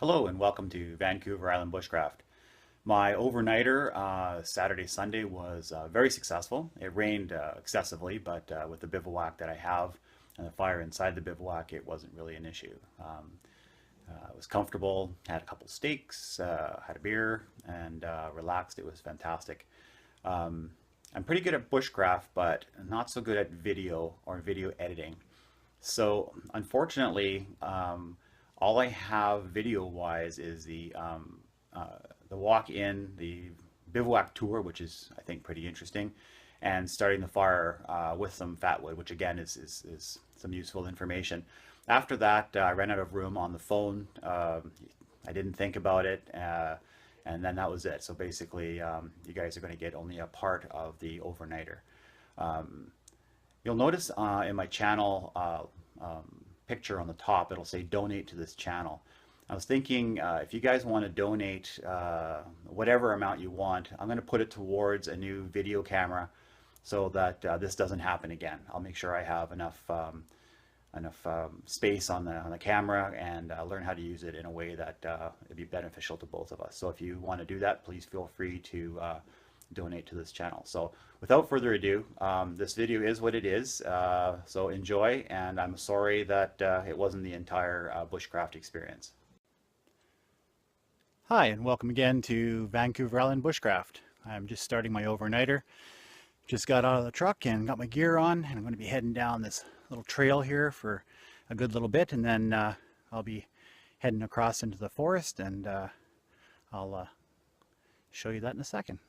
Hello and welcome to Vancouver Island Bushcraft. My overnighter Saturday, Sunday was very successful. It rained excessively, but with the bivouac that I have and the fire inside the bivouac, it wasn't really an issue. It was comfortable, had a couple steaks, had a beer, and relaxed. It was fantastic. I'm pretty good at bushcraft, but not so good at video or video editing. So unfortunately, all I have video-wise is the walk-in, the bivouac tour, which is I think pretty interesting, and starting the fire with some fatwood, which again is some useful information. After that, I ran out of room on the phone. I didn't think about it. And then that was it. So basically, you guys are going to get only a part of the overnighter. Um, You'll notice in my channel picture on the top, it'll say donate to this channel. I was thinking if you guys want to donate whatever amount you want, I'm going to put it towards a new video camera so that this doesn't happen again. I'll make sure I have enough space on the camera and learn how to use it in a way that it'd be beneficial to both of us. So if you want to do that, please feel free to donate to this channel. So without further ado, this video is what it is. So enjoy, and I'm sorry that it wasn't the entire bushcraft experience. Hi, and welcome again to Vancouver Island Bushcraft. I'm just starting my overnighter. Just got out of the truck and got my gear on, and I'm going to be heading down this little trail here for a good little bit, and then I'll be heading across into the forest, and I'll show you that in a second.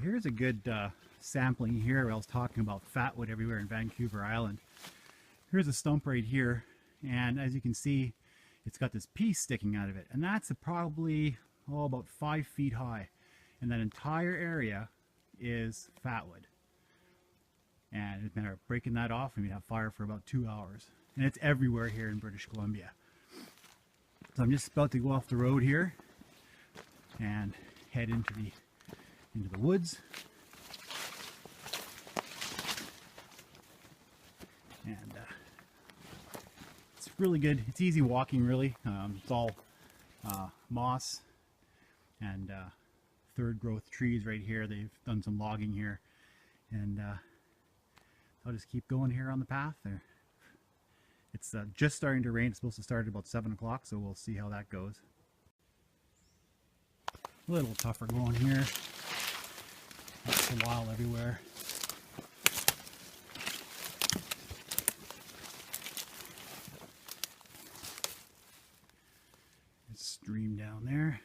Here's a good sampling here. I was talking about fatwood everywhere in Vancouver Island. Here's a stump right here, and as you can see, it's got this piece sticking out of it, and that's probably about 5 feet high, and that entire area is fatwood. And it's a matter of breaking that off, and we'd have fire for about 2 hours, and it's everywhere here in British Columbia. So I'm just about to go off the road here and head into the woods, and it's really good. It's easy walking, really. It's all moss and third growth trees right here. They've done some logging here, and I'll just keep going here on the path there. It's just starting to rain. It's supposed to start at about 7 o'clock, so we'll see how that goes. A little tougher going here. It's a while everywhere. There's a stream down there.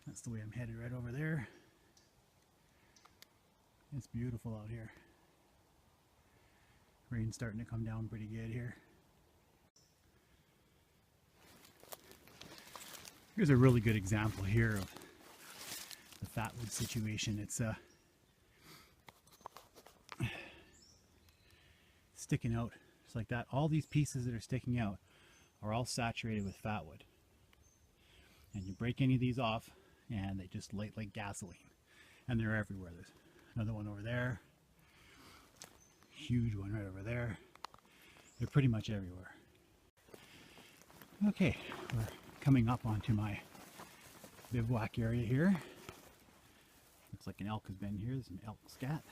That's the way I'm headed, right over there. It's beautiful out here. Rain's starting to come down pretty good here. Here's a really good example here of the fatwood situation. It's sticking out just like that. All these pieces that are sticking out are all saturated with fatwood, and you break any of these off and they just light like gasoline, and they're everywhere. There's another one over there, huge one right over there. They're pretty much everywhere. Okay, we're coming up onto my bivouac area here. Looks like an elk has been here. There's an elk scat.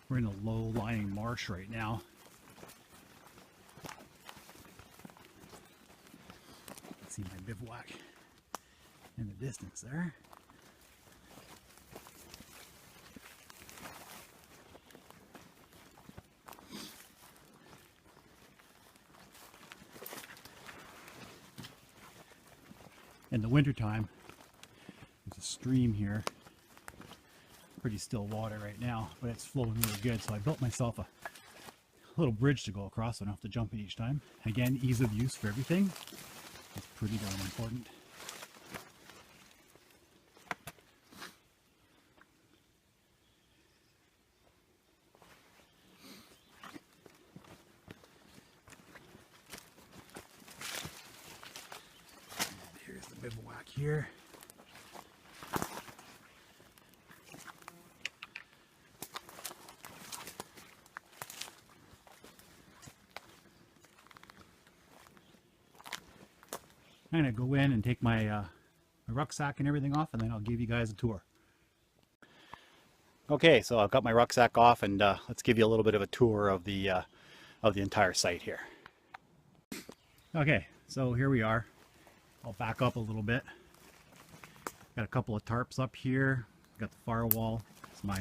We're in a low-lying marsh right now. You can see my bivouac in the distance there. In the wintertime, there's a stream here pretty still water right now, but it's flowing really good. So I built myself a little bridge to go across, so I don't have to jump it each time. Again, ease of use for everything. It's pretty darn important. And here's the bivouac here. I'm going to go in and take my rucksack and everything off, and then I'll give you guys a tour. Okay, so I've got my rucksack off, and let's give you a little bit of a tour of the entire site here. Okay, so here we are. I'll back up a little bit. Got a couple of tarps up here. Got the firewall. It's my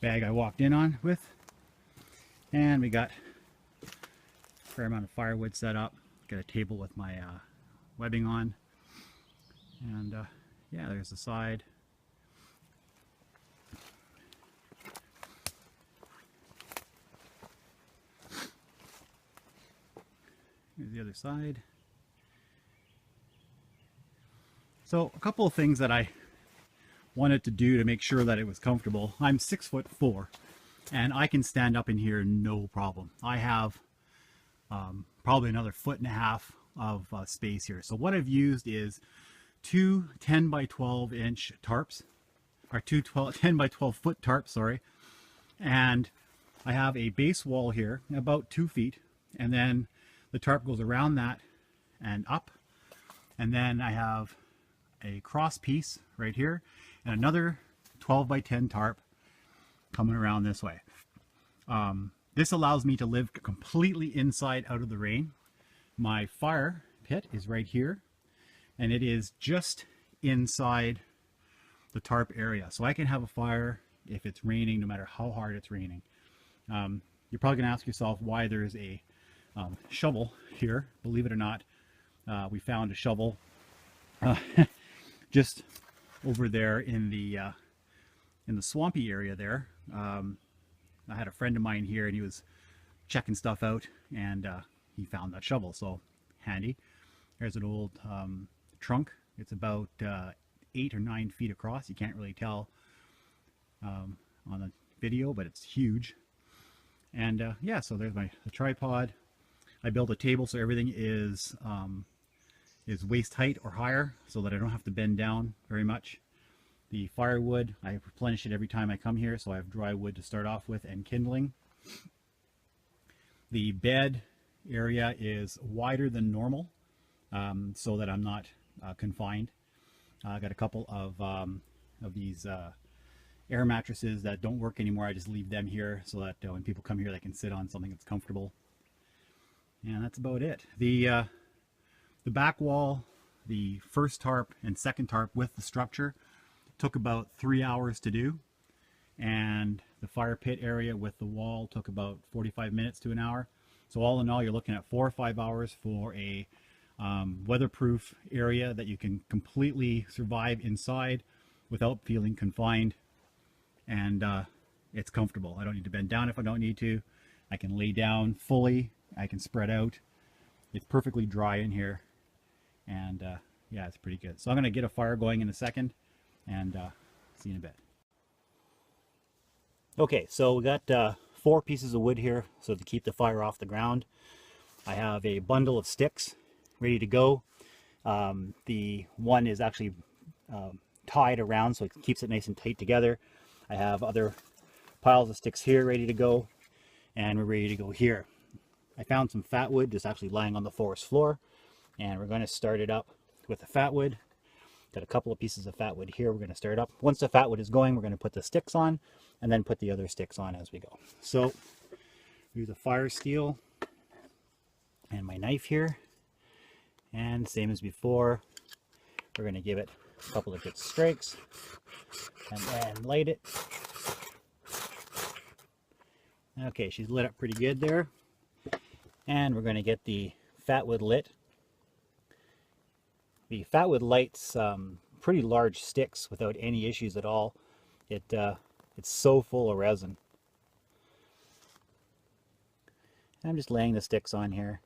bag I walked in on with. And we got a fair amount of firewood set up. Got a table with my webbing on. And yeah, there's the side. Here's the other side. So a couple of things that I wanted to do to make sure that it was comfortable. I'm 6'4", and I can stand up in here no problem. I have probably another 1.5 feet of space here. So what I've used is two 10 by 12 inch tarps, or 10 by 12 foot tarps, sorry. And I have a base wall here, about 2 feet, and then the tarp goes around that and up. And then I have a cross piece right here and another 12 by 10 tarp coming around this way. This allows me to live completely inside out of the rain. My fire pit is right here, and it is just inside the tarp area. So I can have a fire if it's raining, no matter how hard it's raining. You're probably gonna ask yourself why there's a shovel here. Believe it or not, we found a shovel just over there in the swampy area there. I had a friend of mine here, and he was checking stuff out, and he found that shovel, so handy. There's an old trunk. It's about 8 or 9 feet across. You can't really tell on the video, but it's huge. And yeah, so there's the tripod. I built a table so everything is waist height or higher, so that I don't have to bend down very much. The firewood, I replenish it every time I come here, so I have dry wood to start off with and kindling. The bed area is wider than normal, so that I'm not confined. I got a couple of these air mattresses that don't work anymore. I just leave them here so that when people come here, they can sit on something that's comfortable. And that's about it. The back wall, the first tarp and second tarp with the structure, took about 3 hours to do, and the fire pit area with the wall took about 45 minutes to an hour. So all in all, you're looking at 4 or 5 hours for a weatherproof area that you can completely survive inside without feeling confined, and it's comfortable. I don't need to bend down if I don't need to. I can lay down fully. I can spread out. It's perfectly dry in here, and yeah, it's pretty good. So I'm going to get a fire going in a second, and see you in a bit. Okay, so we got 4 pieces of wood here so to keep the fire off the ground. I have a bundle of sticks ready to go. The one is actually tied around, so it keeps it nice and tight together. I have other piles of sticks here ready to go, and we're ready to go here. I found some fat wood just actually lying on the forest floor, and we're going to start it up with the fat wood. Got a couple of pieces of fat wood here. We're going to start up. Once the fat wood is going, we're going to put the sticks on, and then put the other sticks on as we go. So use a fire steel and my knife here, and same as before, we're going to give it a couple of good strikes and then light it. Okay, she's lit up pretty good there, and we're going to get the fat wood lit. The fat wood lights pretty large sticks without any issues at all. It It's so full of resin. And I'm just laying the sticks on here.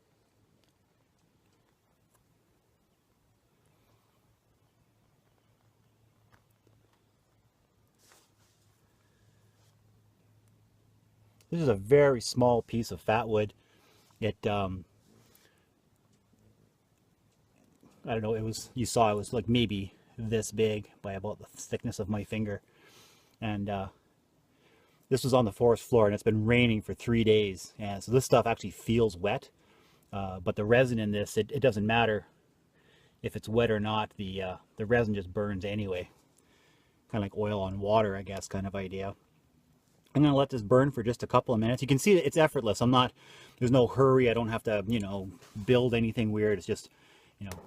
This is a very small piece of fat wood. It, I don't know, it was, you saw it was like maybe this big by about the thickness of my finger. And this was on the forest floor, and it's been raining for 3 days. And so this stuff actually feels wet. But the resin in this, it doesn't matter if it's wet or not. The resin just burns anyway. Kind of like oil on water, I guess, kind of idea. I'm going to let this burn for just a couple of minutes. You can see that it's effortless. There's no hurry. I don't have to, you know, build anything weird. It's just, you know,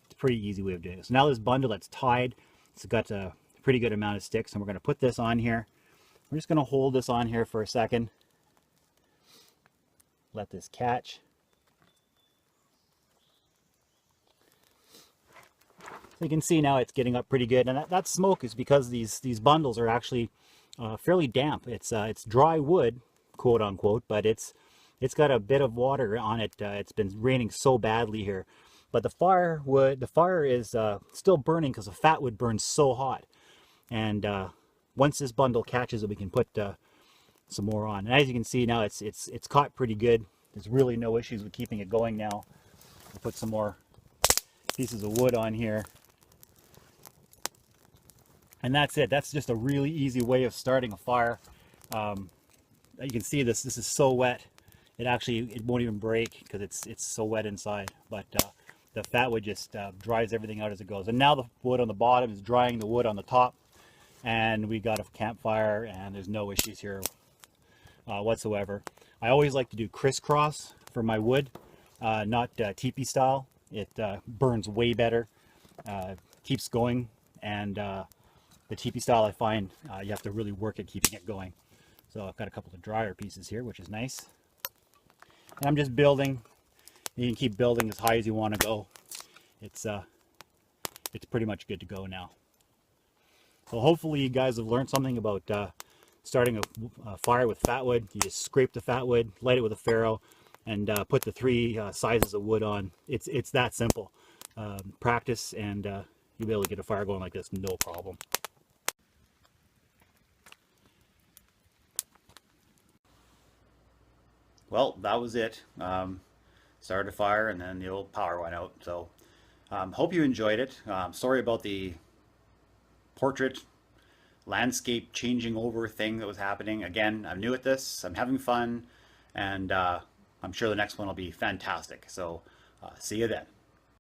it's a pretty easy way of doing it. So now this bundle that's tied, it's got a pretty good amount of sticks, and we're going to put this on here. We're just going to hold this on here for a second. Let this catch. So you can see now it's getting up pretty good, and that smoke is because these bundles are actually fairly damp. It's dry wood, quote unquote, but it's got a bit of water on it. It's been raining so badly here, but the fire is still burning because the fat wood burns so hot. And once this bundle catches it, we can put some more on. And as you can see now, it's caught pretty good. There's really no issues with keeping it going now. We'll put some more pieces of wood on here. And that's it. That's just a really easy way of starting a fire. You can see this is so wet. It won't even break because it's so wet inside. But the fat wood just dries everything out as it goes. And now the wood on the bottom is drying the wood on the top. And we got a campfire, and there's no issues here whatsoever. I always like to do crisscross for my wood, not teepee style. It burns way better, keeps going, and the teepee style, I find you have to really work at keeping it going. So I've got a couple of drier pieces here, which is nice. And I'm just building. You can keep building as high as you want to go. It's pretty much good to go now. So hopefully you guys have learned something about starting a fire with fat wood. You just scrape the fat wood, light it with a ferro, and put the 3 sizes of wood on. It's that simple. Practice, and you'll be able to get a fire going like this, no problem. Well, that was it. Started a fire, and then the old power went out. So hope you enjoyed it. Sorry about the portrait landscape changing over thing that was happening. Again, I'm new at this. I'm having fun, and I'm sure the next one will be fantastic. So see you then.